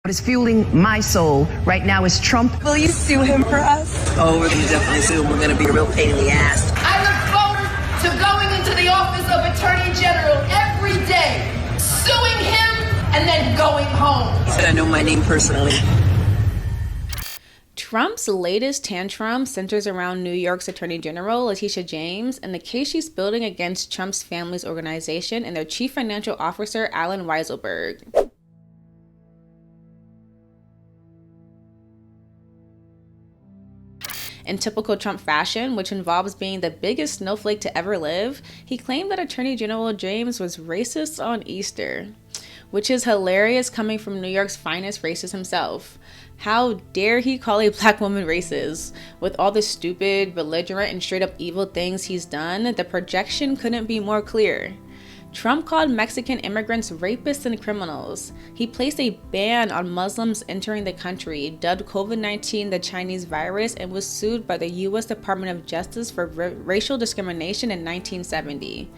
What is fueling my soul right now is Trump. Will you sue him for us? Oh, we're going to definitely sue him. We're going to be a real pain in the ass. I look forward to going into the office of Attorney General every day, suing him, and then going home. He said I know my name personally. Trump's latest tantrum centers around New York's Attorney General, Letitia James, and the case she's building against Trump's family's organization and their chief financial officer, Allen Weisselberg. In typical Trump fashion, which involves being the biggest snowflake to ever live, he claimed that Attorney General James was racist on Easter, which is hilarious coming from New York's finest racist himself. How dare he call a black woman racist? With all the stupid, belligerent, and straight up evil things he's done, the projection couldn't be more clear. Trump called Mexican immigrants rapists and criminals. He placed a ban on Muslims entering the country, dubbed COVID-19 the Chinese virus, and was sued by the U.S. Department of Justice for racial discrimination in 1970.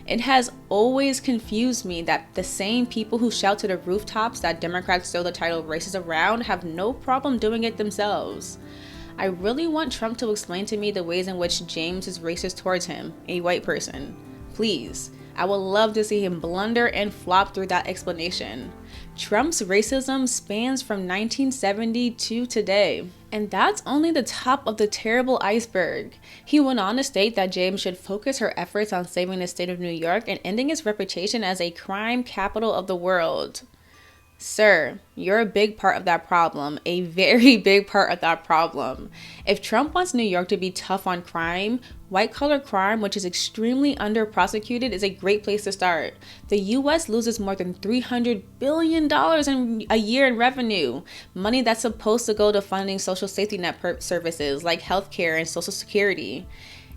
It has always confused me that the same people who shout to the rooftops that Democrats throw the title racist around have no problem doing it themselves. I really want Trump to explain to me the ways in which James is racist towards him, a white person. Please. I would love to see him blunder and flop through that explanation. Trump's racism spans from 1970 to today. And that's only the top of the terrible iceberg. He went on to state that James should focus her efforts on saving the state of New York and ending its reputation as a crime capital of the world. Sir, you're a big part of that problem, a very big part of that problem. If Trump wants New York to be tough on crime, white-collar crime, which is extremely under-prosecuted, is a great place to start. The U.S. loses more than $300 billion a year in revenue, money that's supposed to go to funding social safety net services like healthcare and Social Security.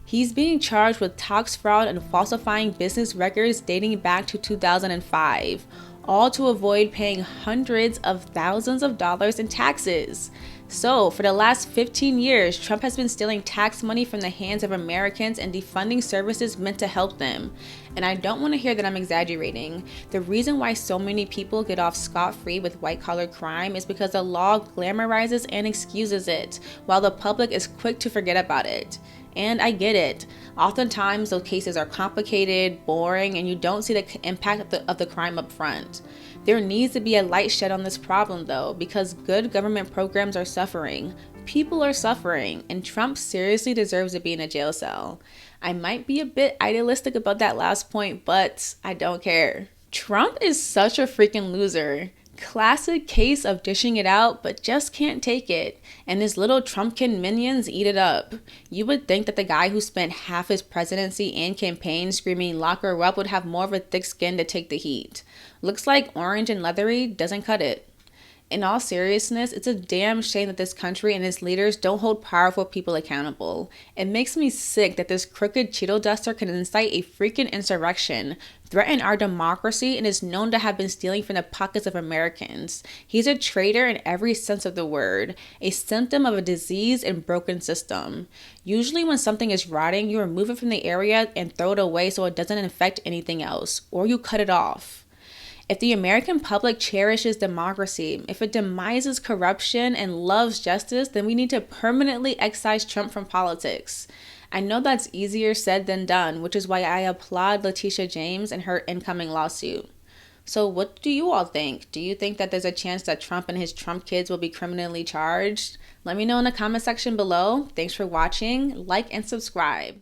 He's being charged with tax fraud and falsifying business records dating back to 2005. All to avoid paying hundreds of thousands of dollars in taxes. So, for the last 15 years, Trump has been stealing tax money from the hands of Americans and defunding services meant to help them. And I don't want to hear that I'm exaggerating. The reason why so many people get off scot-free with white-collar crime is because the law glamorizes and excuses it, while the public is quick to forget about it. And I get it. Oftentimes, those cases are complicated, boring, and you don't see the impact of the crime up front. There needs to be a light shed on this problem, though, because good government programs are suffering. People are suffering, and Trump seriously deserves to be in a jail cell. I might be a bit idealistic about that last point, but I don't care. Trump is such a freaking loser. Classic case of dishing it out, but just can't take it, and his little Trumpkin minions eat it up. You would think that the guy who spent half his presidency and campaign screaming "lock her up" would have more of a thick skin to take the heat. Looks like orange and leathery doesn't cut it. In all seriousness, it's a damn shame that this country and its leaders don't hold powerful people accountable. It makes me sick that this crooked Cheeto duster can incite a freaking insurrection, threaten our democracy, and is known to have been stealing from the pockets of Americans. He's a traitor in every sense of the word, a symptom of a diseased and broken system. Usually when something is rotting, you remove it from the area and throw it away so it doesn't infect anything else, or you cut it off. If the American public cherishes democracy, if it demises corruption and loves justice, then we need to permanently excise Trump from politics. I know that's easier said than done, which is why I applaud Letitia James and her incoming lawsuit. So what do you all think? Do you think that there's a chance that Trump and his Trump kids will be criminally charged? Let me know in the comment section below. Thanks for watching. Like and subscribe.